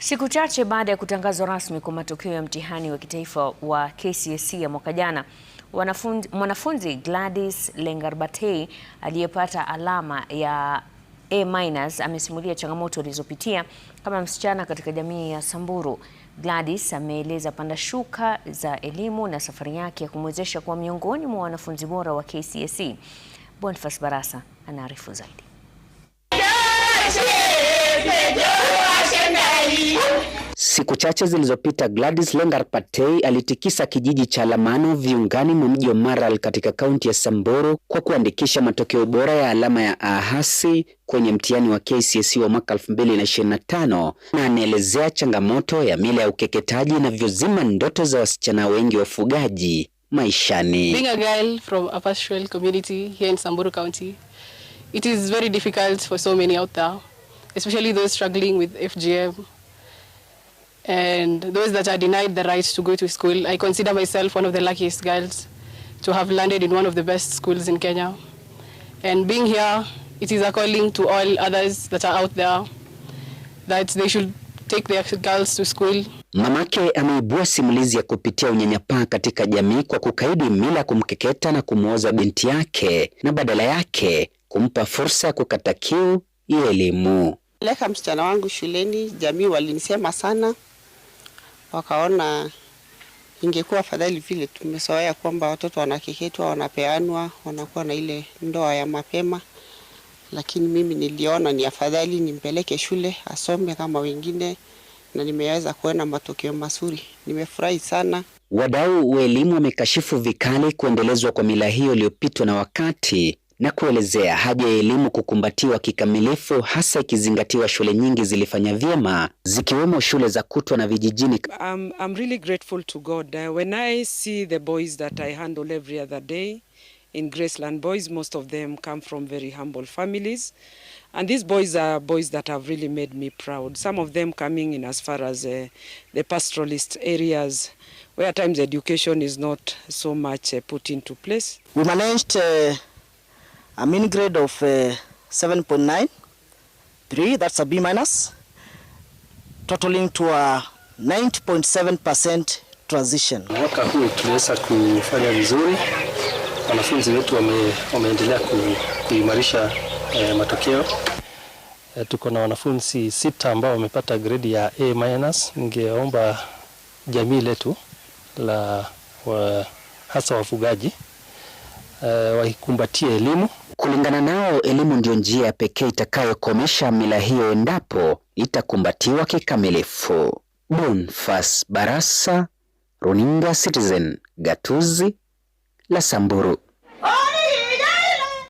Siku chache baada ya kutangazwa rasmi kwa matokeo ya mtihani wa kitaifa wa KCSE ya mwaka jana, mwanafunzi Gladys Lengarbatei aliyepata alama ya A- amesimulia changamoto alizopitia kama msichana katika jamii ya Samburu. Gladys ameeleza panda shuka za elimu na safari yake ya kumwezesha kuwa miongoni mwa wanafunzi bora wa KCSE. Boniface Barasa anaarifu zaidi. Siku chache zilizopita, Gladys Lengarbatei alitikisa kijiji cha Lamano viungani mwa mji wa Maralal katika kaunti ya Samburu kwa kuandikisha matokeo bora ya alama ya A+ kwenye mtihani wa KCSE wa mwaka 2025, na anaelezea changamoto ya mila ya ukeketaji inavyozima ndoto za wasichana wengi wafugaji maishani. Being a girl from a pastoral community here in Samburu County, it is very difficult for so many out there, especially those struggling with FGM and those that are denied the right to go to school. I consider myself one of the luckiest girls to have landed in one of the best schools in Kenya. And being here, it is a calling to all others that are out there that they should take their girls to school. Mamake ameibua simulizi ya kupitia unyanyapaa katika jamii kwa kukaidi mila kumkeketa na kumwoza binti yake, na badala yake kumpa fursa ya kukata kiu ya elimu. Leka msichana wangu shuleni, jamii walinisema sana, wakaona ingekuwa afadhali vile tumezoea kwamba watoto wanakeketwa, wanapeanwa, wanakuwa na ile ndoa ya mapema. Lakini mimi niliona ni afadhali nimpeleke shule asome kama wengine, na nimeweza kuona matokeo mazuri. Nimefurahi sana. Wadau wa elimu wamekashifu vikali kuendelezwa kwa mila hiyo iliyopitwa na wakati, na kuelezea haja ya elimu kukumbatiwa kikamilifu, hasa ikizingatiwa shule nyingi zilifanya vyema zikiwemo shule za kutwa na vijijini. I'm really grateful to God. When I see the boys that I handle every other day in Graceland Boys, most of them come from very humble families. And these boys are boys that have really made me proud. Some of them coming in as far as the pastoralist areas, where at times education is not so much put into place. We managed a mean grade of 7.93, that's a B-, totaling to a 90.7% transition. Mwaka huu tuliweza kufanya vizuri. Wanafunzi wetu wameendelea kuimarisha matokeo. Tuko na wanafunzi 6 ambao wamepata grade ya A-. Ningeomba jamii letu la hasa wafugaji wakumbatie elimu. Kulingana nao, elimu ndio njia pekee itakayokomesha mila hiyo endapo itakumbatiwa kikamilifu. Boniface Barasa, Runinga Citizen, gatuzi la Samburu.